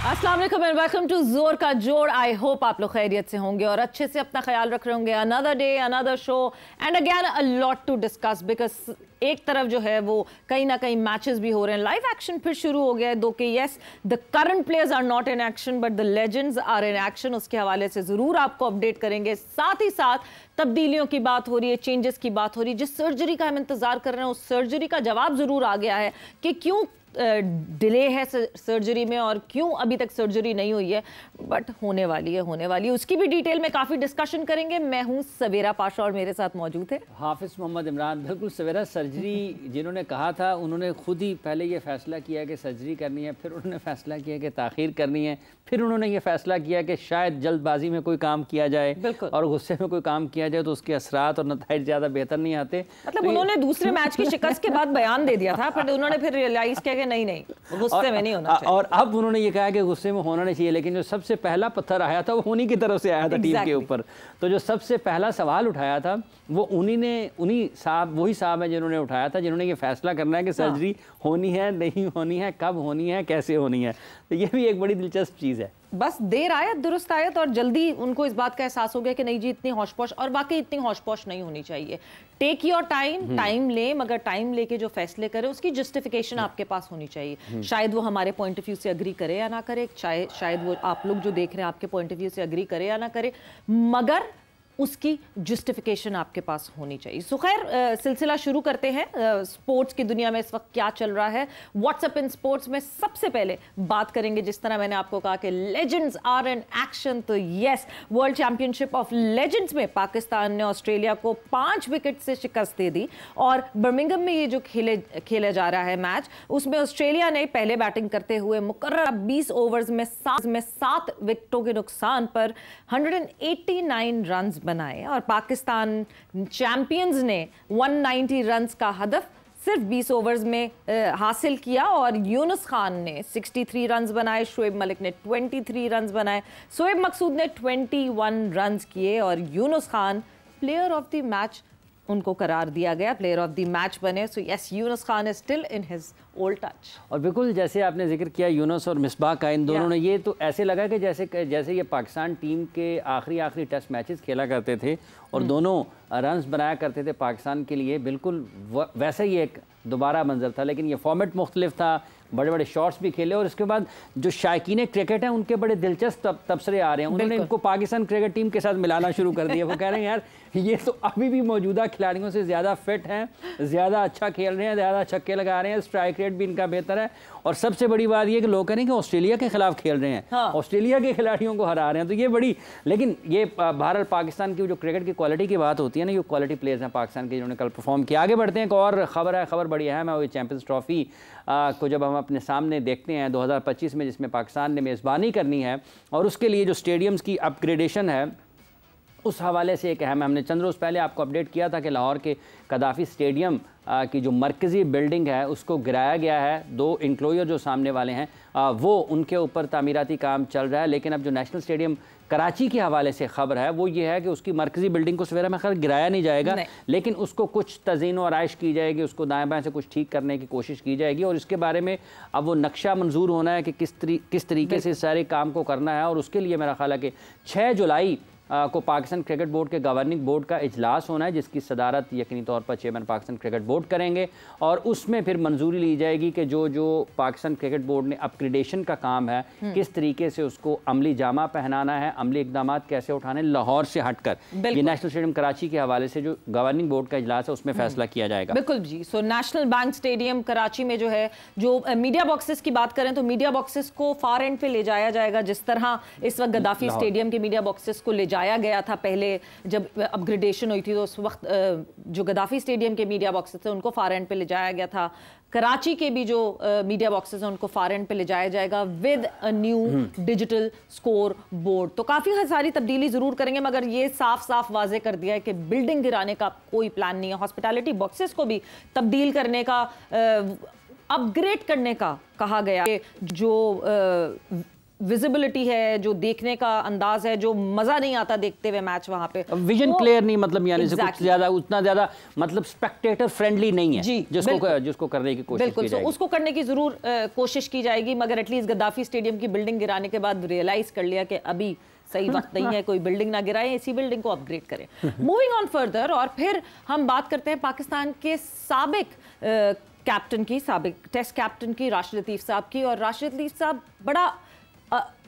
अस्सलाम वालेकुम and welcome to जोर का जोड़। आई होप आप लोग खैरियत से होंगे और अच्छे से अपना ख्याल रख रहे होंगे। Another day another show and again a lot to discuss because एक तरफ जो है वो कहीं ना कहीं मैचेस भी हो रहे हैं, लाइव एक्शन फिर शुरू हो गया है। दो कि yes the current players are not in action but the legends are in action. उसके हवाले से जरूर आपको अपडेट करेंगे। साथ ही साथ तब्दीलियों की बात हो रही है, चेंजेस की बात हो रही है। जिस सर्जरी का हम इंतजार कर रहे हैं उस सर्जरी का जवाब जरूर आ गया है कि क्यों डिले है सर्जरी में और क्यों अभी तक सर्जरी नहीं हुई है, बट होने वाली है। उसकी भी डिटेल में काफ़ी डिस्कशन करेंगे। मैं हूं सवेरा पाशा और मेरे साथ मौजूद है हाफिज मोहम्मद इमरान। बिल्कुल सवेरा, सर्जरी जिन्होंने कहा था उन्होंने खुद ही पहले ये फैसला किया कि सर्जरी करनी है, फिर उन्होंने फैसला किया कि ताख़ीर करनी है, फिर उन्होंने ये फैसला किया कि शायद जल्दबाजी में कोई काम किया जाए और गुस्से में कोई काम किया जाए तो उसके असरात और नताइज ज़्यादा बेहतर नहीं आते। मतलब तो उन्होंने दूसरे मैच की शिकस्त के बाद बयान दे दिया था, पर उन्होंने फिर रियलाइज किया कि नहीं गुस्से में नहीं होना चाहिए। और अब उन्होंने ये कहा कि गुस्से में होना नहीं चाहिए, लेकिन जो सबसे पहला पत्थर आया था वो उन्हीं की तरफ से आया था टीम के ऊपर। तो जो सबसे पहला सवाल उठाया था वो वही साहब है जिन्होंने उठाया था, जिन्होंने ये फैसला करना है कि सर्जरी होनी है नहीं होनी है, कब होनी है, कैसे होनी है। तो ये भी एक बड़ी दिलचस्प चीज़ है। बस देर आयत दुरुस्त आयत और जल्दी उनको इस बात का एहसास हो गया कि नहीं जी इतनी हौश-पौश, और वाकई इतनी हौश-पौश नहीं होनी चाहिए। टेक योर टाइम लें, मगर टाइम लेके जो फैसले करें उसकी जस्टिफिकेशन आपके पास होनी चाहिए। शायद वो हमारे पॉइंट ऑफ व्यू से अग्री करे या ना करे, शायद वो आप लोग जो देख रहे हैं आपके पॉइंट ऑफ व्यू से अग्री करे या ना करे, मगर उसकी जस्टिफिकेशन आपके पास होनी चाहिए। सो खैर सिलसिला शुरू करते हैं। स्पोर्ट्स की दुनिया में इस वक्त क्या चल रहा है, व्हाट्सएप इन स्पोर्ट्स में सबसे पहले बात करेंगे। जिस तरह मैंने आपको कहा कि लेजेंड्स आर इन एक्शन, तो yes world championship of legends में पाकिस्तान ने ऑस्ट्रेलिया को 5 विकेट से शिकस्त दे दी। और बर्मिंघम में ये जो खेला जा रहा है मैच, उसमें ऑस्ट्रेलिया ने पहले बैटिंग करते हुए मुकर्रर 20 ओवर्स में 7 विकेटों के नुकसान पर 189 रन बनाए और पाकिस्तान चैंपियंस ने 190 रन्स का हदफ सिर्फ 20 ओवर्स में हासिल किया। और यूनुस खान ने 63 रन्स बनाए, शोएब मलिक ने 23 रन्स बनाए, शोएब मकसूद ने 21 रन्स किए और Yunus Khan player of the match उनको करार दिया गया, प्लेयर ऑफ द मैच बने। So yes Yunus Khan is still in his old touch. और बिल्कुल जैसे आपने जिक्र किया यूनुस और मिसबाह का, इन दोनों ने ये तो ऐसे लगा कि जैसे ये पाकिस्तान टीम के आखिरी टेस्ट मैचेस खेला करते थे और दोनों रन्स बनाया करते थे पाकिस्तान के लिए, बिल्कुल वैसा ही एक दोबारा मंजर था। लेकिन ये फॉर्मेट मुख्तलिफ था, बड़े बड़े शॉट्स भी खेले और इसके बाद जो शायकीन क्रिकेट हैं उनके बड़े दिलचस्प तबसरे आ रहे हैं। उन्होंने इनको पाकिस्तान क्रिकेट टीम के साथ मिलाना शुरू कर दिया। वो कह रहे हैं यार ये तो अभी भी मौजूदा खिलाड़ियों से ज़्यादा फिट हैं, ज़्यादा अच्छा खेल रहे हैं, ज़्यादा छक्के लगा रहे हैं, स्ट्राइक रेट भी इनका बेहतर है। और सबसे बड़ी बात ये कि लोग कह रहे हैं कि ऑस्ट्रेलिया के खिलाफ खेल रहे हैं, ऑस्ट्रेलिया के खिलाड़ियों को हरा रहे हैं। तो ये बड़ी, लेकिन ये भारत पाकिस्तान की जो क्रिकेट की क्वालिटी की बात होती है ना, ये क्वालिटी प्लेयर्स हैं पाकिस्तान के जिन्होंने कल परफॉर्म किया। आगे बढ़ते हैं, एक और खबर बड़ी अहम है। वो चैंपियंस ट्रॉफी को जब हम अपने सामने देखते हैं 2025 में, जिसमें पाकिस्तान ने मेज़बानी करनी है और उसके लिए जो स्टेडियम्स की अपग्रेडेशन है उस हवाले से एक अहम, हमने चंद रोज़ पहले आपको अपडेट किया था कि लाहौर के कदाफ़ी स्टेडियम की जो मरकज़ी बिल्डिंग है उसको गिराया गया है। 2 इंक्लोजर जो सामने वाले हैं वो उनके ऊपर तामीराती काम चल रहा है। लेकिन अब जो नेशनल स्टेडियम कराची के हवाले से खबर है वो ये है कि उसकी मरकज़ी बिल्डिंग को सवेरा में खैर गिराया नहीं जाएगा, लेकिन उसको कुछ तज़ीन और आराइश की जाएगी, उसको दाएँ बाएँ से कुछ ठीक करने की कोशिश की जाएगी। और इसके बारे में अब वो नक्शा मंजूर होना है कि किस तरीके से सारे काम को करना है। और उसके लिए मेरा ख्याल है कि 6 जुलाई को पाकिस्तान क्रिकेट बोर्ड के गवर्निंग बोर्ड का इजलास होना है, जिसकी सदारत यकीनी तौर पर चेयरमैन पाकिस्तान क्रिकेट बोर्ड करेंगे। और उसमें फिर मंजूरी ली जाएगी कि जो पाकिस्तान क्रिकेट बोर्ड ने अपग्रेडेशन का काम है किस तरीके से उसको अमली जामा पहनाना है, अमली इकदाम कैसे उठाने, लाहौर से हटकर ये नेशनल स्टेडियम कराची के हवाले से जो गवर्निंग बोर्ड का इजलास है उसमें फैसला किया जाएगा। बिल्कुल जी। So National Bank Stadium Karachi में जो है, जो मीडिया बॉक्सेस की बात करें तो मीडिया बॉक्सेस को फार एंड पे ले जाया जाएगा, जिस तरह इस वक्त गद्दाफी स्टेडियम के मीडिया बॉक्सेस को ले जाया गया था पहले जब अपग्रेडेशन हुई थी। तो उस वक्त जो गद्दाफी स्टेडियम के मीडिया बॉक्सेस थे उनको फार एंड पे ले जाया गया था। कराची के भी जो मीडिया बॉक्सेस हैं उनको फार एंड पे ले जाया जाएगा with a new digital score board. तो काफ़ी सारी तब्दीली ज़रूर करेंगे, मगर ये साफ वाजे कर दिया है कि बिल्डिंग गिराने का कोई प्लान नहीं है। हॉस्पिटैलिटी बॉक्सेस को भी तब्दील करने का, अपग्रेड करने का कहा गया। जो विजिबिलिटी है, जो देखने का अंदाज है, जो मजा नहीं आता देखते हुए मैच वहां पे, विजन क्लियर नहीं, मतलब यानी से कुछ ज्यादा उतना ज्यादा मतलब स्पेक्टेटर फ्रेंडली नहीं है जी, जिसको करने की कोशिश की जाएगी। उसको करने की जरूर कोशिश की जाएगी, मगर एटलीस्ट गद्दाफी स्टेडियम की बिल्डिंग गिराने के बाद रियलाइज कर लिया कि अभी सही वक्त नहीं है, कोई बिल्डिंग ना गिराए, इसी बिल्डिंग को अपग्रेड करें। मूविंग ऑन फर्दर, और फिर हम बात करते हैं पाकिस्तान के साबिक कैप्टन की, साबिक टेस्ट कैप्टन की, राशिद लतीफ साहब की। और राशिद लतीफ साहब बड़ा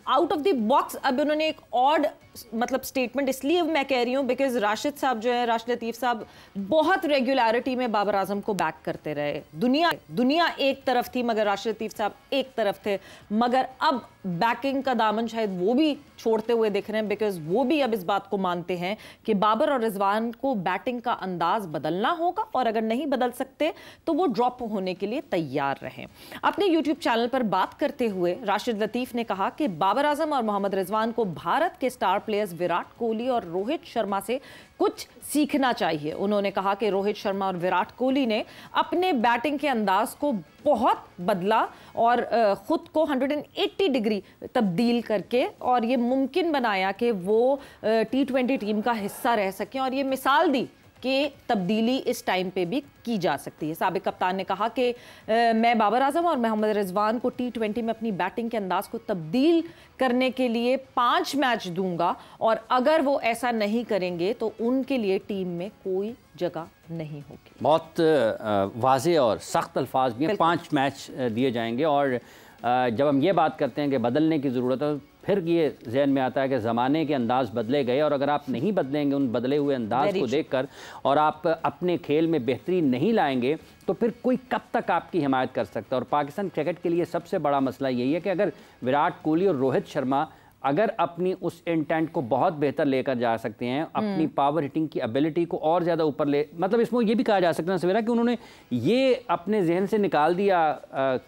आउट ऑफ द बॉक्स, अब उन्होंने एक ऑड मतलब स्टेटमेंट इसलिए मैं कह रही हूँ बिकॉज राशिद साहब जो है, राशिद लतीफ साहब बहुत रेगुलरिटी में बाबर आजम को बैक करते रहे। दुनिया एक तरफ थी मगर राशिद लतीफ साहब एक तरफ थे, मगर अब बैकिंग का दामन शायद वो भी छोड़ते हुए दिख रहे हैं, बिकॉज वो भी अब इस बात को मानते हैं कि बाबर और रिजवान को बैटिंग का अंदाज बदलना होगा, और अगर नहीं बदल सकते तो वो ड्रॉप होने के लिए तैयार रहें। अपने यूट्यूब चैनल पर बात करते हुए राशिद लतीफ ने कहा कि बाबर आजम और मोहम्मद रिजवान को भारत के स्टार प्लेयर्स विराट कोहली और रोहित शर्मा से कुछ सीखना चाहिए। उन्होंने कहा कि रोहित शर्मा और विराट कोहली ने अपने बैटिंग के अंदाज को बहुत बदला और खुद को 180 डिग्री तब्दील करके और ये मुमकिन बनाया कि वो T20 टीम का हिस्सा रह सकें, और ये मिसाल दी कि तब्दीली इस टाइम पे भी की जा सकती है। साबिक कप्तान ने कहा कि मैं बाबर आजम और मोहम्मद रिजवान को T20 में अपनी बैटिंग के अंदाज को तब्दील करने के लिए 5 मैच दूंगा, और अगर वो ऐसा नहीं करेंगे तो उनके लिए टीम में कोई जगह नहीं होगी। बहुत वाज़ेह और सख्त अल्फाज में 5 मैच दिए जाएंगे। और जब हम ये बात करते हैं कि बदलने की ज़रूरत है, फिर ये जहन में आता है कि ज़माने के अंदाज़ बदले गए, और अगर आप नहीं बदलेंगे उन बदले हुए अंदाज़ को देखकर, और आप अपने खेल में बेहतरी नहीं लाएंगे, तो फिर कोई कब तक आपकी हिमायत कर सकता है। और पाकिस्तान क्रिकेट के लिए सबसे बड़ा मसला यही है कि अगर विराट कोहली और रोहित शर्मा अगर अपनी उस इंटेंट को बहुत बेहतर लेकर जा सकते हैं, अपनी पावर हिटिंग की एबिलिटी को और ज़्यादा ऊपर ले, मतलब इसमें ये भी कहा जा सकता है सवेरा कि उन्होंने ये अपने जहन से निकाल दिया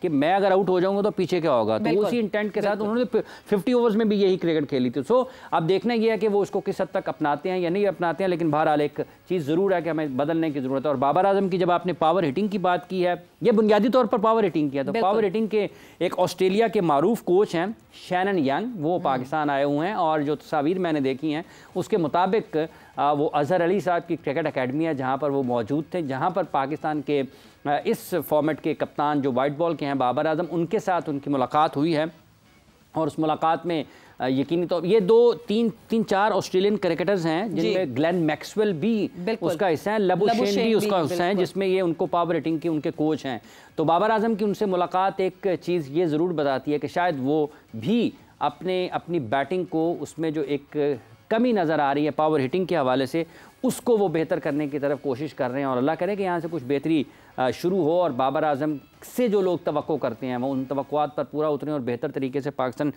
कि मैं अगर आउट हो जाऊंगा तो पीछे क्या होगा, तो उसी इंटेंट के साथ उन्होंने 50 ओवर्स में भी यही क्रिकेट खेली थी। सो अब देखना यह है कि वो उसको किस हद तक अपनाते हैं या नहीं अपनाते हैं, लेकिन बहरहाल एक चीज़ ज़रूर है कि हमें बदलने की ज़रूरत है। और बाबर आजम की जब आपने पावर हिटिंग की बात की है, ये बुनियादी तौर पर पावर हिटिंग किया, तो पावर हिटिंग के एक ऑस्ट्रेलिया के मारूफ कोच हैं शैनन यंग, वो पाकिस्तान आए हुए हैं, और जो तस्वीर मैंने देखी हैं उसके मुताबिक वो अजहर अली साहब की क्रिकेट अकेडमी है जहां पर वो मौजूद थे, जहां पर पाकिस्तान के इस फॉर्मेट के कप्तान जो वाइट बॉल के हैं बाबर आजम, उनके साथ उनकी मुलाकात हुई है। और उस मुलाकात में यकीनी तौर ये 2-3-4 ऑस्ट्रेलियन क्रिकेटर्स हैं जिनमें ग्लेन मैक्सवेल भी उसका हिस्सा है, लबुशेन भी उसका हिस्सा है, जिसमें ये उनको पावर हिटिंग के उनके कोच हैं। तो बाबर आजम की उनसे मुलाकात एक चीज़ ये ज़रूर बताती है कि शायद वो भी अपनी बैटिंग को उसमें जो एक कमी नज़र आ रही है पावर हिटिंग के हवाले से, उसको वो बेहतर करने की तरफ कोशिश कर रहे हैं। और अल्लाह करे कि यहाँ से कुछ बेहतरी शुरू हो और बाबर आजम से जो लोग तवक्को करते हैं वो उन तवक्कुआत पर पूरा उतरें और बेहतर तरीके से पाकिस्तान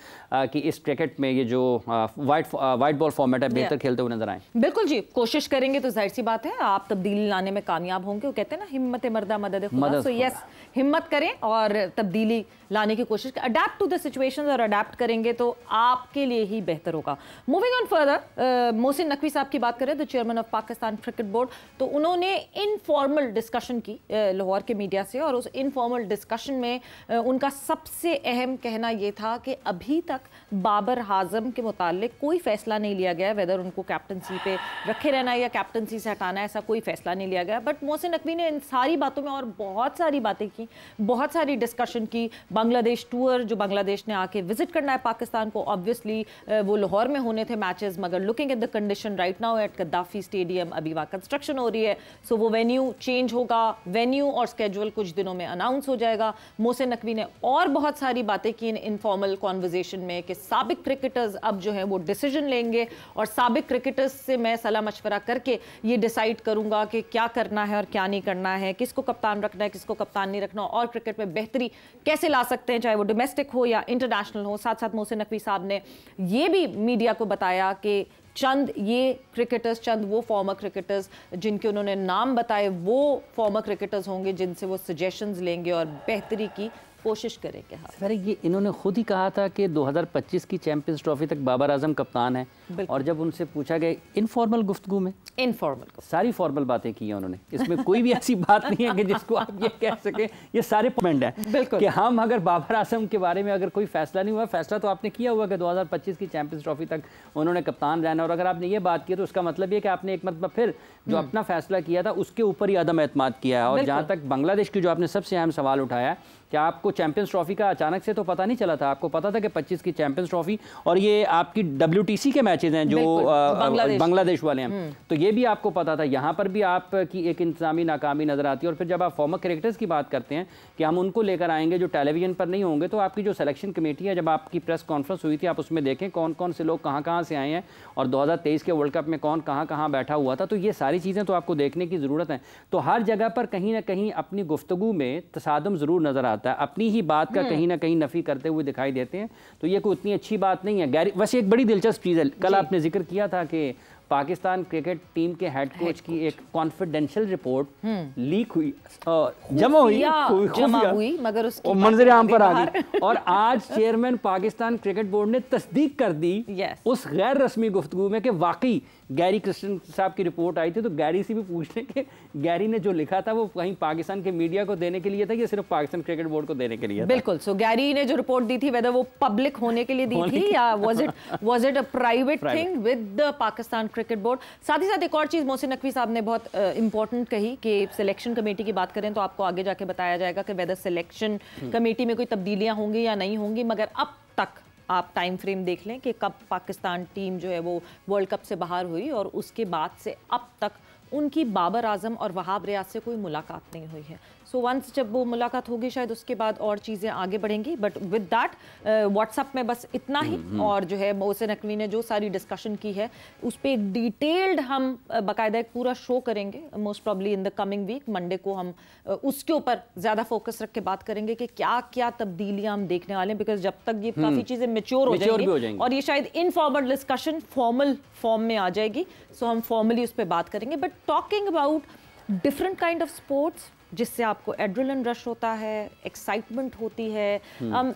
की इस क्रिकेट में ये जो वाइट बॉल फॉर्मेट है बेहतर खेलते हुए नजर आए। बिल्कुल जी, कोशिश करेंगे तो जाहिर सी बात है आप तब्दीली लाने में कामयाब होंगे। वो कहते हैं ना हिम्मत मर्दा मदद खुदा, सो यस हिम्मत करें और तब्दीली लाने की कोशिश करें, अडेप्ट टू द सिचुएशंस, और अडेप्ट करेंगे तो आपके लिए ही बेहतर होगा। Moving on further, Mohsin Naqvi साहब की बात करें, the chairman of Pakistan cricket board, तो उन्होंने इनफॉर्मल डिस्कशन की लाहौर के मीडिया से, और उस इनफॉर्मल डिस्कशन में उनका सबसे अहम कहना यह था कि अभी तक बाबर आजम के मुतालिक कोई फैसला नहीं लिया गया, वेदर उनको कैप्टनसी पे रखे रहना है या कैप्टनसी से हटाना है, ऐसा कोई फैसला नहीं लिया गया। बट मोहसिन नकवी ने इन सारी बातों में और बहुत सारी बातें की, बहुत सारी डिस्कशन की। बांग्लादेश टूर, जो बांग्लादेश ने आके विजिट करना है पाकिस्तान को, ऑब्वियसली वो लाहौर में होने थे मैचेस, मगर looking at the condition right now at Gaddafi stadium, अभी वहाँ कंस्ट्रक्शन हो रही है, सो वो वेन्यू चेंज होगा, वेन्यू और स्केड्यूल कुछ दिनों में अनाउंस हो जाएगा। मोहसिन नकवी ने और बहुत सारी बातें की इन इनफॉर्मल कॉन्वर्जेशन में कि साबिक क्रिकेटर्स अब जो है वो डिसीजन लेंगे, और साबिक क्रिकेटर्स से मैं सलाह मशवरा करके ये डिसाइड करूंगा कि क्या करना है और क्या नहीं करना है, किसको कप्तान रखना है, किसको कप्तान नहीं रखना, और क्रिकेट में बेहतरी कैसे ला सकते हैं, चाहे वो डोमेस्टिक हो या इंटरनेशनल हो। साथ साथ मोहसिन नकवी साहब ने ये भी मीडिया को बताया कि चंद ये क्रिकेटर्स, चंद वो फॉर्मर क्रिकेटर्स जिनके उन्होंने नाम बताए, वो फॉर्मर क्रिकेटर्स होंगे जिनसे वो सजेशंस लेंगे और बेहतरी की कोशिश करेंगे। हाँ सर, ये इन्होंने खुद ही कहा था कि 2025 की चैंपियंस ट्रॉफी तक बाबर आजम कप्तान है, और जब उनसे पूछा गया इनफॉर्मल गुफ्तगू में, इनफॉर्मल सारी फॉर्मल बातें की हैं उन्होंने, इसमें कोई भी ऐसी बात नहीं है कि जिसको आप ये कह सके ये सारे पॉइंट है कि हम अगर बाबर आजम के बारे में अगर कोई फैसला नहीं हुआ, फैसला तो आपने किया हुआ कि 2025 की चैंपियंस ट्रॉफी तक उन्होंने कप्तान रहना, और अगर आपने ये बात की तो उसका मतलब ये कि आपने एक मतलब फिर जो अपना फैसला किया था उसके ऊपर ही अदम एतमाद किया है। और जहाँ तक बांग्लादेश की जो आपने सबसे अहम सवाल उठाया है कि आपको चैंपियंस ट्रॉफी का अचानक से तो पता नहीं चला था, आपको पता था कि 25 की चैंपियंस ट्रॉफी और ये आपकी WTC के मैचेस हैं जो बांग्लादेश वाले हैं, तो ये भी आपको पता था। यहाँ पर भी आपकी एक इंतजामी नाकामी नजर आती है। और फिर जब आप फॉर्मर क्रिकेटर्स की बात करते हैं कि हम उनको लेकर आएंगे जो टेलीविजन पर नहीं होंगे, तो आपकी जो सिलेक्शन कमेटी है, जब आपकी प्रेस कॉन्फ्रेंस हुई थी, आप उसमें देखें कौन कौन से लोग कहाँ कहाँ से आए हैं और 2023 के वर्ल्ड कप में कौन कहाँ कहाँ बैठा हुआ था, तो ये सारी चीज़ें तो आपको देखने की ज़रूरत है। तो हर जगह पर कहीं ना कहीं अपनी गुफ्तगू में तसादम ज़रूर नज़र आता है, अपनी ही बात का कहीं ना कहीं नफ़ी करते हुए दिखाई देते हैं, तो ये कोई उतनी अच्छी बात नहीं है। गैरी, वैसे एक बड़ी दिलचस्प चीज़ है, कल आपने जिक्र किया था कि पाकिस्तान क्रिकेट टीम के हेड कोच की एक कॉन्फिडेंशियल रिपोर्ट लीक हुई, जमा हुई मगर उसकी मंजर आम पर आ गई, और आज चेयरमैन पाकिस्तान क्रिकेट बोर्ड ने तस्दीक कर दी उस गैर रस्मी गुफ्तगू में कि वाकई गैरी क्रिस्टन साहब की रिपोर्ट आई थी। तो गैरी से भी पूछ लें कि गैरी ने जो लिखा था वो कहीं पाकिस्तान के मीडिया को देने के लिए था या सिर्फ पाकिस्तान क्रिकेट बोर्ड को देने के लिए था? बिल्कुल। सो गैरी ने जो रिपोर्ट दी थी, वेदर वो पब्लिक होने के लिए दी थी या was it a private thing with the Pakistan cricket board. साथ ही साथ एक और चीज़ मोहसिन नकवी साहब ने बहुत इंपॉर्टेंट कही कि सिलेक्शन कमेटी की बात करें तो आपको आगे जाके बताया जाएगा कि वेदर सिलेक्शन कमेटी में कोई तब्दीलियां होंगी या नहीं होंगी, मगर अब तक आप टाइम फ्रेम देख लें कि कब पाकिस्तान टीम जो है वो वर्ल्ड कप से बाहर हुई और उसके बाद से अब तक उनकी बाबर आजम और वहाब रियाज से कोई मुलाकात नहीं हुई है। सो वंस जब वो मुलाकात होगी शायद उसके बाद और चीज़ें आगे बढ़ेंगी, बट विद दैट व्हाट्सएप में बस इतना ही। और जो है मोहसिन नकवी ने जो सारी डिस्कशन की है उस पर एक डिटेल्ड हम बाकायदा एक पूरा शो करेंगे, most probably in the coming week Monday को हम उसके ऊपर ज़्यादा फोकस रख के बात करेंगे कि क्या क्या तब्दीलियाँ हम देखने वाले हैं, बिकॉज जब तक ये काफ़ी चीज़ें मेच्योर हो जाएंगी और ये शायद इनफॉर्मल डिस्कशन फॉर्मल फॉर्म में आ जाएगी, सो हम फॉर्मली उस पर बात करेंगे। But talking about different kind of sports जिससे आपको एड्रेनलिन रश होता है, एक्साइटमेंट होती है,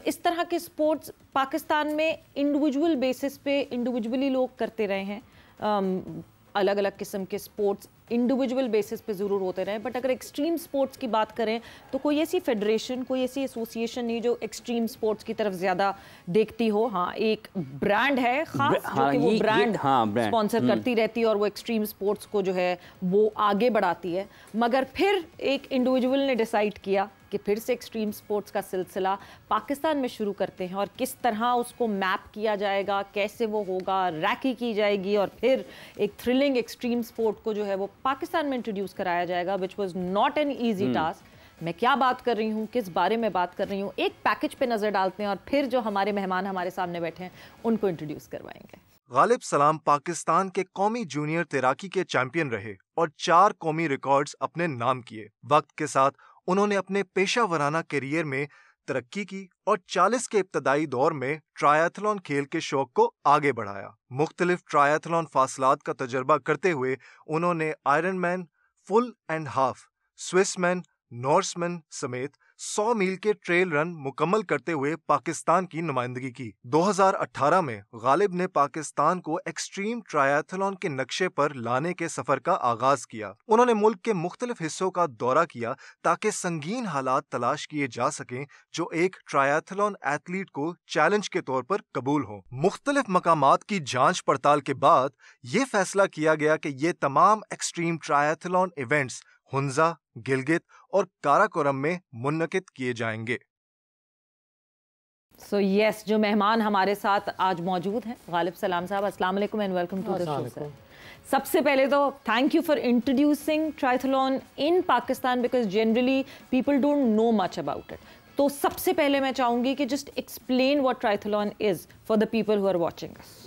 इस तरह के स्पोर्ट्स पाकिस्तान में इंडिविजुअल बेसिस पे इंडिविजुअली लोग करते रहे हैं। अलग अलग किस्म के स्पोर्ट्स इंडिविजुअल बेसिस पे ज़रूर होते रहे, बट अगर एक्सट्रीम स्पोर्ट्स की बात करें तो कोई ऐसी फेडरेशन, कोई ऐसी एसोसिएशन नहीं जो एक्सट्रीम स्पोर्ट्स की तरफ ज़्यादा देखती हो। हाँ, एक ब्रांड है खास जो कि वो ब्रांड स्पॉन्सर करती रहती है और वो एक्सट्रीम स्पोर्ट्स को जो है वो आगे बढ़ाती है, मगर फिर एक इंडिविजुअल ने डिसाइड किया कि फिर से एक्सट्रीम स्पोर्ट्स का सिलसिला पाकिस्तान में शुरू करते हैं और किस तरह उसको मैप किया जाएगा, कैसे वो होगा, रैकी की जाएगी और फिर एक थ्रिलिंग एक्सट्रीम स्पोर्ट को जो है वो पाकिस्तान में इंट्रोड्यूस कराया जाएगा, which was not an easy task. मैं क्या बात कर रही हूँ, किस बारे में बात कर रही हूँ, एक पैकेज पे नज़र डालते हैं और फिर जो हमारे मेहमान हमारे सामने बैठे हैं उनको इंट्रोड्यूस करवाएंगे। गालिब सलाम पाकिस्तान के कौमी जूनियर तैराकी के चैंपियन रहे और 4 कौमी रिकॉर्ड्स अपने नाम किए। वक्त के साथ उन्होंने अपने पेशा वराना करियर में तरक्की की और 40 के इब्तदाई दौर में ट्रायथलॉन खेल के शौक को आगे बढ़ाया। मुख्तलिफ ट्रायथलॉन फासलात का तजर्बा करते हुए उन्होंने Ironman, full and half, Swissman, Norseman समेत 100 मील के ट्रेल रन मुकम्मल करते हुए पाकिस्तान की नुमाइंदगी की। 2018 में गालिब ने पाकिस्तान को एक्सट्रीम ट्रायथलॉन के नक्शे पर लाने के सफर का आगाज किया। उन्होंने मुल्क के मुख्तलिफ हिस्सों का दौरा किया ताकि संगीन हालात तलाश किए जा सकें जो एक ट्रायथलॉन एथलीट को चैलेंज के तौर पर कबूल हो। मुख्तलिफ मकामात की जांच पड़ताल के बाद ये फैसला किया गया कि ये तमाम extreme triathlon events Hunza, Gilgit और काराकोरम में मुन्नकिद किए जाएंगे। सो यस, जो मेहमान हमारे साथ आज मौजूद हैं, गालिब सलाम साहब, अस्सलाम वालेकुम and welcome to the show sir. सबसे पहले तो thank you for introducing triathlon in Pakistan because generally people don't know much about it. तो सबसे पहले मैं चाहूँगी कि just explain what triathlon is for the people who are watching us.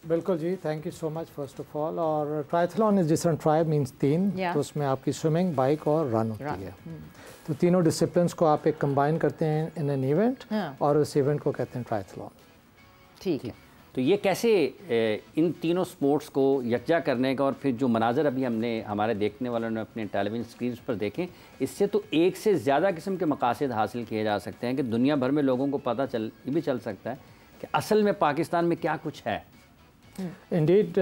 बिल्कुल जी, thank you so much first of all. और triathlon is different, tri means 3, तो उसमें आपकी स्विमिंग, बाइक और रन होती है। तो तीनों डिसिप्लिन्स को आप एक कंबाइन करते हैं इन एन इवेंट और उस इवेंट को कहते हैं ट्रायथलॉन। ठीक है, तो ये कैसे इन तीनों स्पोर्ट्स को यकजा करने का, और फिर जो मनाजर अभी हमने हमारे देखने वालों ने अपने टेलीविज़न स्क्रीन पर देखें, इससे तो एक से ज़्यादा किस्म के मकासद हासिल किए जा सकते हैं कि दुनिया भर में लोगों को पता ये भी चल सकता है कि असल में पाकिस्तान में क्या कुछ है। Indeed,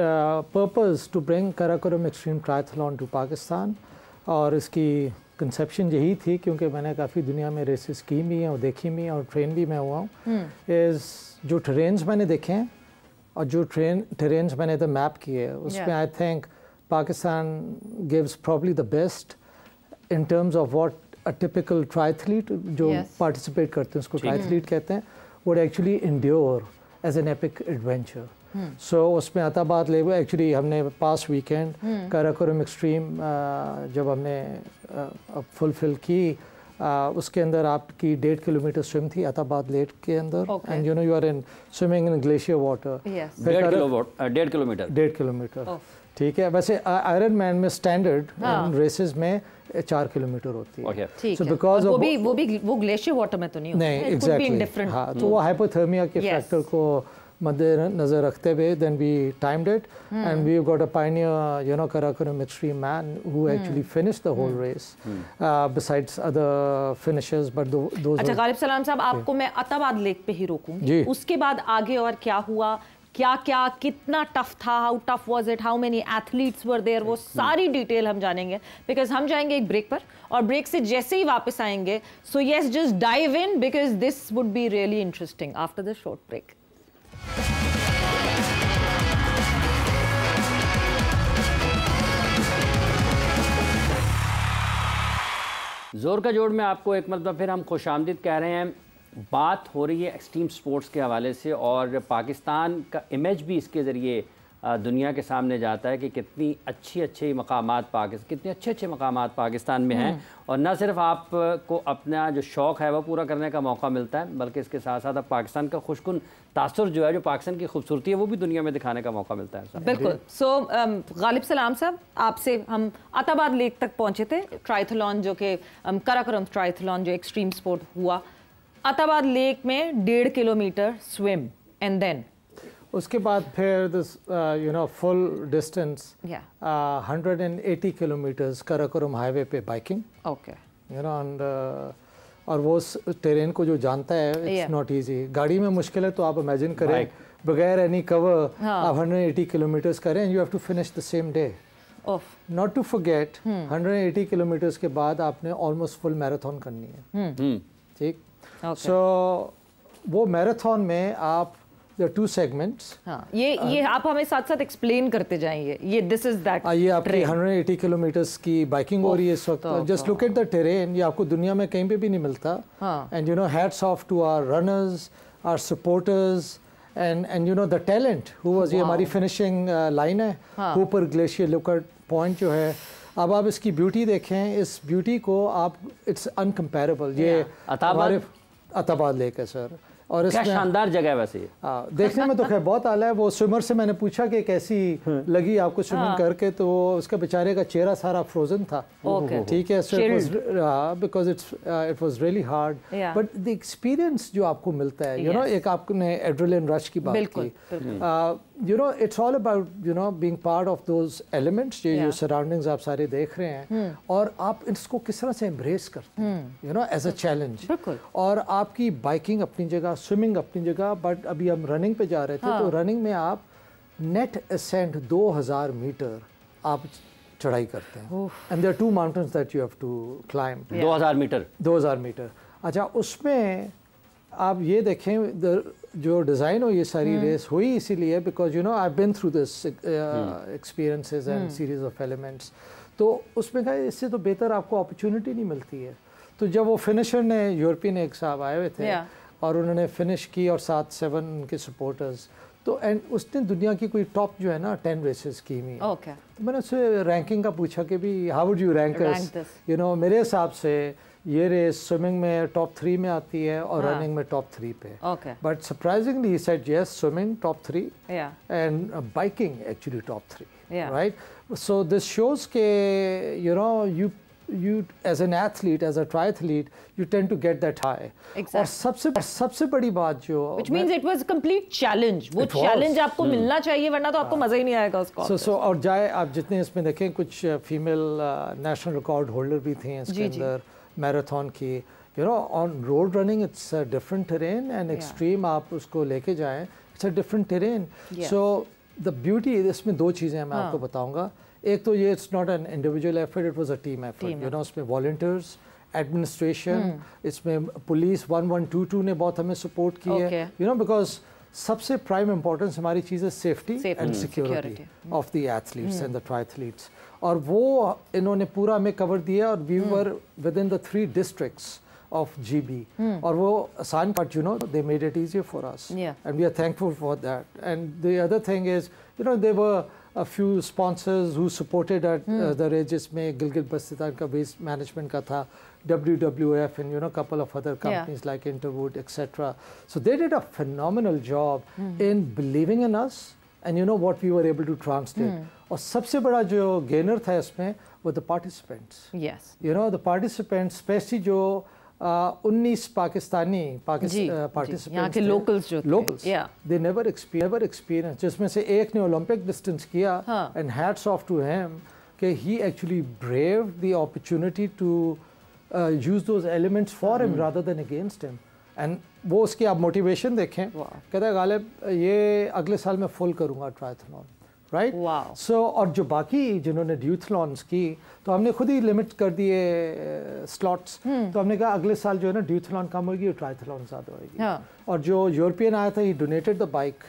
purpose to bring Karakoram Extreme Triathlon to Pakistan, और इसकी कंसेप्शन यही थी क्योंकि मैंने काफ़ी दुनिया में रेसेस की भी हैं और देखी भी हैं और ट्रेन भी मैं हुआ हूँ, इज़ जो ट्रेन्स मैंने देखे हैं और जो ट्रेन्स मैंने इधर मैप किए हैं उसमें I think Pakistan gives probably the best in terms of what a typical triathlete जो पार्टिसिपेट करते हैं उसको ट्रायथलीट कहते हैं, would actually endure as an epic adventure. So उसमें अताबाद लेवल एक्चुअली हमने पास वीकेंड काराकोरम एक्सट्रीम जब हमने फुलफिल की, उसके अंदर आपकी 1.5 किलोमीटर स्विम थी अताबाद लेक के अंदर, and you know you are in swimming in glacier water. 1.5 kilometre ठीक है। वैसे आयरन मैन में स्टैंडर्ड रेसेस में 4 किलोमीटर होती है। सो बिकॉज वो ग्लेशियर वाटर में तो नहीं एग्जैक्टली, हाँ, तो वो हाइपोथर्मिया के फैक्टर को मद्देनजर रखते हुए then we timed it and we've got a pioneer, you know, Karakoram extreme man who actually finished the whole race besides other finishers, but those अच्छा गालिब सलाम साहब, आपको मैं अताबाद लेक पे ही रोकूंगी, उसके बाद आगे और क्या हुआ, क्या क्या कितना टफ था, how tough was it, how many athletes were there, वो सारी डिटेल हम जानेंगे बिकॉज हम जाएंगे एक ब्रेक पर, और ब्रेक से जैसे ही वापस आएंगे, so yes just dive in because this would be really interesting after this short break. जोर का जोड़ में आपको एक मतलब फिर हम खुशामदीद कह रहे हैं। बात हो रही है एक्सट्रीम स्पोर्ट्स के हवाले से, और पाकिस्तान का इमेज भी इसके ज़रिए दुनिया के सामने जाता है कि कितनी अच्छे मकामात कितने अच्छे मकामात पाकिस्तान में हैं, और न सिर्फ आपको अपना जो शौक़ है वह पूरा करने का मौका मिलता है, बल्कि इसके साथ साथ अब पाकिस्तान का खुशकुन तासुर जो है, जो पाकिस्तान की खूबसूरती है, वो भी दुनिया में दिखाने का मौका मिलता है। बिल्कुल। सो गालिब सलाम साहब, आपसे हम अताबाद लेक तक पहुँचे थे, ट्राइथलॉन जो कि कराकोरम ट्राइथलॉन जो एक्सट्रीम स्पोर्ट हुआ, अताबाद लेक में 1.5 किलोमीटर स्विम एंड देन उसके बाद फिर this you know full distance 180 kilometres Karakoram highway पे biking, okay, you know, and और वो टेरेन को जो जानता है इट्स नॉट इजी। गाड़ी में मुश्किल है तो आप इमेजिन करें बगैर एनी कवर आप 180 किलोमीटर्स करें, you have to finish the same day. Not to forget 180 kilometres के बाद आपने ऑलमोस्ट फुल मैराथन करनी है, ठीक। सो वो मैराथन में आप टू सेगमेंट्स, ये आप हमें साथ साथ एक्सप्लेन करते जाएंगे, ये दिस इज दैट, ये आपकी 180 किलोमीटर्स की बाइकिंग हो रही है इस वक्त। Just look at the terrain, ये आपको दुनिया में कहीं पे भी नहीं मिलता, and you know hats off to our runners, our supporters, and you know the talent who was, ये हमारी फिनिशिंग लाइन है, ऊपर ग्लेशियर लुकआउट पॉइंट जो है। अब आप इसकी ब्यूटी देखें, इस ब्यूटी को आप, इट्स अनकम्पेरेबल। ये अताबाद लेक है सर, और क्या शानदार जगह है वैसे। देखने में तो खैर बहुत आला है। वो स्विमर से मैंने पूछा कि कैसी लगी आपको स्विमिंग करके, तो उसका बेचारे का चेहरा सारा फ्रोजन था, ठीक है, because it was really hard, but the experience जो आपको मिलता है, यू नो, एक आपने एड्रेनलिन रश की बात की, you know, it's all about, you know, being part of those elements, जो सराउंडिंग्स आप सारे देख रहे हैं, और आप इसको किस तरह से एम्ब्रेस करते हैं, you know, as a challenge. और आपकी बाइकिंग अपनी जगह, स्विमिंग अपनी जगह, बट अभी हम रनिंग पे जा रहे थे, तो रनिंग में आप नेट असेंट 2000 मीटर आप चढ़ाई करते हैं, and there are 2 mountains that you have to climb. 2000 metre. अच्छा, उसमें आप ये देखें, जो डिज़ाइन हो ये सारी रेस हुई इसीलिए because you know I been through this experiences and series of elements, तो उसमें कहा इससे तो बेहतर आपको अपॉर्चुनिटी नहीं मिलती है। तो जब वो फिनिशर ने, यूरोपियन एक साहब आए हुए थे, और उन्होंने फिनिश की, और 7-7 उनके सपोर्टर्स, तो एंड उसने दुनिया की कोई टॉप जो है ना 10 रेसेस की हुई, तो मैंने उससे रैंकिंग का पूछा कि भी how would you rank us, you know, मेरे हिसाब से ये रेस स्विमिंग में टॉप 3 में आती है और रनिंग में टॉप 3 पे, but surprisingly he said yes, swimming top 3 and biking actually top 3, right. So this shows के, you know, you as an athlete, as a triathlete, you tend to get that high. Exactly. और सबसे बड़ी बात जो which means it was a complete challenge. वो challenge आपको मिलना चाहिए, वरना तो आपको मजा ही नहीं आएगा उसको. So और जाए आप जितने इसमें देखें, कुछ फीमेल नेशनल रिकॉर्ड होल्डर भी थी इसके अंदर मैराथन की. You know, on road running it's a different terrain and extreme आप उसको लेके जाएं, it's a different terrain. So the beauty इसमें दो चीज़ें मैं आपको बताऊंगा. एक तो ये it's not an individual effort, it was a team effort. You know, इसमें volunteers, administration, इसमें police 1122 ने बहुत हमें support की है. You know, because सबसे prime importance हमारी चीज़ है safety and security of the athletes and the triathletes. और वो इन्होंने पूरा हमें cover दिया और we were within the 3 districts of GB. और वो आसान part, you know, they made it easier for us. And we are thankful for that. And the other thing is, you know, there were a few sponsors who supported at the races में गिलगित-बल्तिस्तान का waste management का था, WWF and, you know, a couple of other companies like Interwood, etc. So they did a phenomenal job in believing in us and, you know, what we were able to translate. और सबसे बड़ा जो gainer था इसमें were the participants. Yes. You know, the participants, especially जो 19 Pakistani participants यहाँ के locals जो थे, they never experienced, जिसमें से एक ने Olympic distance किया, and hats off to him कि he actually braved the opportunity to use those elements for him rather than against him. And वो उसकी आप motivation देखें, कहता है गालिब ये अगले साल मैं full करूँगा triathlon. Right? Wow. So और जो बाकी जिन्होंने ड्यूथलॉन्स की, तो हमने खुद ही लिमिट कर दिए स्लॉट्स. तो हमने कहा अगले साल जो है ना ड्यूथलॉन कम होगी और ट्राइथलॉन ज़्यादा होगी. और जो यूरोपियन आया था, he donated the bike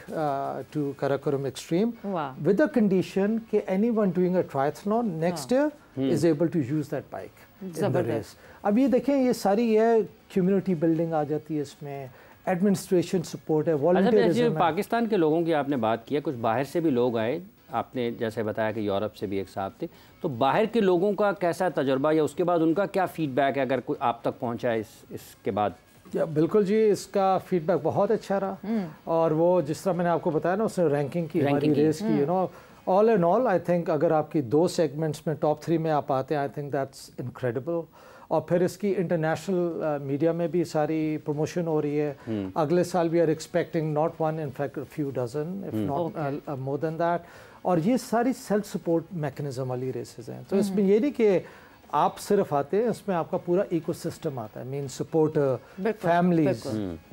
to Karakoram Extreme with the condition कि anyone doing a triathlon next year is able to use that bike in the race. अब ये देखें, ये सारी है community building आ जाती है इसमें, एडमिनिस्ट्रेशन सपोर्ट है, वॉलंटियरिज्म है. पाकिस्तान के लोगों की आपने बात किया, कुछ बाहर से भी लोग आए, आपने जैसे बताया कि यूरोप से भी एक साहब थे, तो बाहर के लोगों का कैसा तजुर्बा या उसके बाद उनका क्या फीडबैक है, अगर कोई आप तक पहुंचा है इसके बाद? बिल्कुल जी, इसका फीडबैक बहुत अच्छा रहा. और वो जिस तरह मैंने आपको बताया ना, उसने रैंकिंग की हमारी रेस की, you know, all in all I think अगर आपकी 2 सेगमेंट्स में टॉप 3 में आप आते हैं, आई थिंक दैट्स इनक्रेडिबल. और फिर इसकी इंटरनेशनल मीडिया में भी सारी प्रमोशन हो रही है. अगले साल we are expecting not 1, in fact a few dozen, if not more than that. और ये सारी सेल्फ सपोर्ट मैकेनिज्म वाली रेसेस हैं. तो इसमें ये नहीं कि आप सिर्फ आते हैं, इसमें आपका पूरा इकोसिस्टम आता है, मीन सपोर्ट फैमिलीज,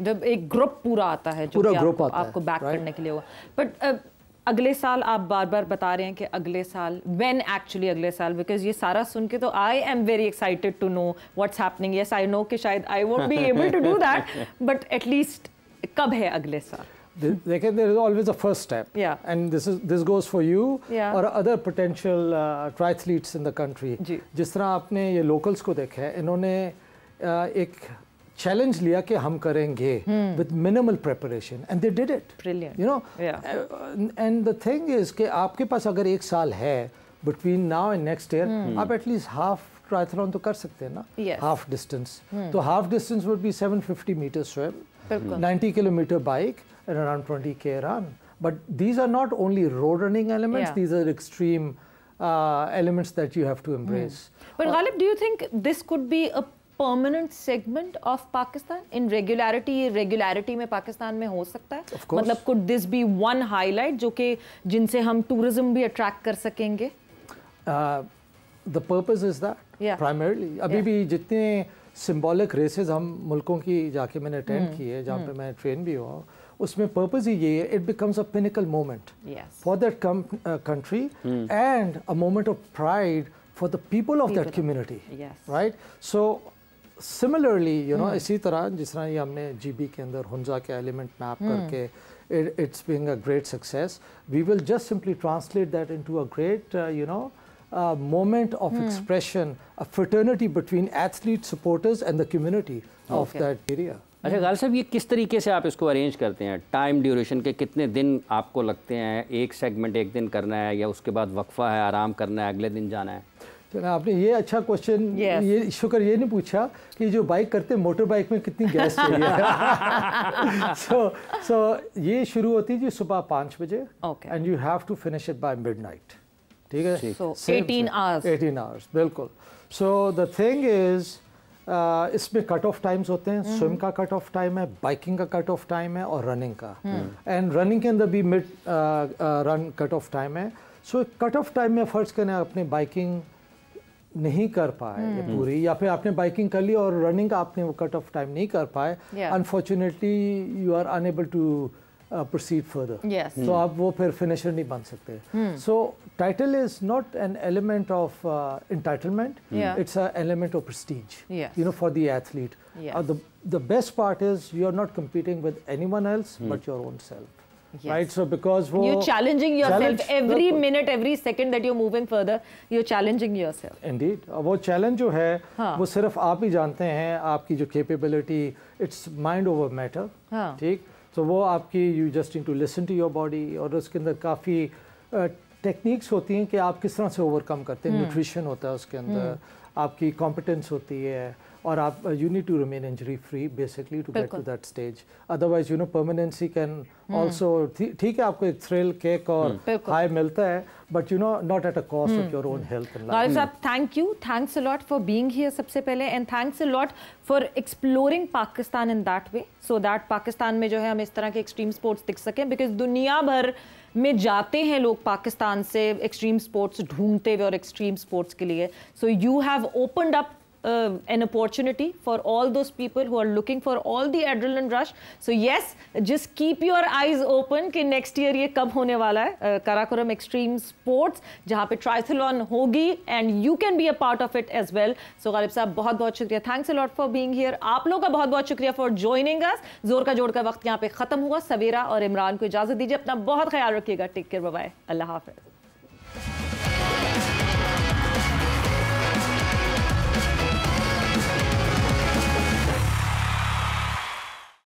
जब एक ग्रुप पूरा आता है जो पूरा ग्रुप आपको बैक करने के लिए हुआ. बट अगले साल आप बार बार बता रहे हैं कि अगले साल, व्हेन एक्चुअली अगले साल, बिकॉज ये सारा सुन के तो I am very excited to know what's happening. Yes, I know कि शायद I won't be able to do that, but at least कब है अगले साल? देखें, there is always a first step, and this goes for you or other potential triathletes in the country. जिस तरह आपने ये locals को देखा है, इन्होंने एक challenge लिया कि हम करेंगे with minimal preparation, and they did it. Brilliant. You know, and the thing is कि आपके पास अगर एक साल है between now and next year, आप at least half triathlon तो कर सकते हैं ना, half distance. तो half distance would be 750 meter swim, 90 kilometer bike, and around 20k run. But these are not only road running elements; these are extreme elements that you have to embrace. But Ghalib, do you think this could be a permanent segment of Pakistan in regularity में पाकिस्तान में हो सकता है? मतलब could this be one highlight जो कि जिनसे हम tourism भी attract कर सकेंगे? The purpose is that primarily. अभी भी जितने symbolic races हम मुल्कों की जाके मैंने attend की है, जहाँ पे मैं train भी हुआ, उसमें purpose ही ये है, it becomes a pinnacle moment for that country and a moment of pride for the people of that community, right? So similarly, you know, इसी तरह जिस तरह ये हमने GB के अंदर हुंजा के एलिमेंट मैप करके it's being a great success, we will just simply translate that into a great you know moment of expression, a fraternity between athletes, supporters and the community of that area. अच्छा गालिब साहब, ये किस तरीके से आप इसको arrange करते हैं? टाइम ड्यूरेशन के कितने दिन आपको लगते हैं? एक सेगमेंट एक दिन करना है या उसके बाद वक्फा है, आराम करना है, अगले दिन जाना है? तो आपने ये अच्छा क्वेश्चन, ये शुक्र ये नहीं पूछा कि जो बाइक करते हैं मोटर बाइक में कितनी गैस चाहिए. so ये शुरू होती है जी सुबह 5 बजे and you have to finish it by midnight. ठीक है, so 18 hours. 18 hours बिल्कुल. सो द थिंग इज इसमें कट ऑफ टाइम्स होते हैं, स्विम का कट ऑफ टाइम है, बाइकिंग का कट ऑफ टाइम है और रनिंग का, एंड रनिंग के अंदर भी mid run cut off time है। सो कट ऑफ टाइम में फर्ज करें अपने बाइकिंग नहीं कर पाए पूरी, या फिर आपने बाइकिंग कर ली और रनिंग आपने वो कट ऑफ टाइम नहीं कर पाए, unfortunately you are unable to proceed further. Yes. So आप वो फिर finisher नहीं बन सकते. So title is not an element of entitlement. It's an element of prestige. Yes. You know, for the athlete. Yes. The best part is you are not competing with anyone else but your own self. Yes. Right. So because you're challenging yourself every minute, every second that you're moving further, you're challenging yourself. Indeed. वो challenge जो है वो सिर्फ आप ही जानते हैं, आपकी जो capability, it's mind over matter. ठीक. तो वो आपकी you just need to listen to your body, और उसके अंदर काफ़ी टेक्निक्स होती हैं कि आप किस तरह से ओवरकम करते हैं। न्यूट्रिशन होता है उसके अंदर, आपकी कॉम्पिटेंस होती है, और आप you need to remain injury free basically to get to that stage. Otherwise you know permanency can also, ठीक है आपको एक थ्रिल किक और हाई मिलता है, but you know not at a cost of your own health and life. Ghalib Sahab, thank you, thanks a lot for being here सबसे पहले, and thanks a lot for exploring Pakistan in that way, so that Pakistan में जो है हम इस तरह के extreme sports दिख सकें, बिकॉज दुनिया भर में जाते हैं लोग पाकिस्तान से एक्सट्रीम स्पोर्ट्स ढूंढते हुए और एक्सट्रीम स्पोर्ट्स के लिए। So you have opened up an opportunity for all those people who are looking for all the adrenaline rush. So yes, just keep your eyes open कि next year ये कब होने वाला है, Karakoram Extreme Sports, जहाँ पे triathlon होगी, and you can be a part of it as well. So Ghalib साहब बहुत बहुत शुक्रिया, thanks a lot for being here. आप लोगों का बहुत बहुत शुक्रिया for joining us. जोर का जोड़ का वक्त यहाँ पे ख़त्म हुआ। सवेरा और इमरान को इजाज़त दीजिए, अपना बहुत ख्याल रखिएगा, टेक केयर, बाय बाय, अल्लाह हाफ़िज़।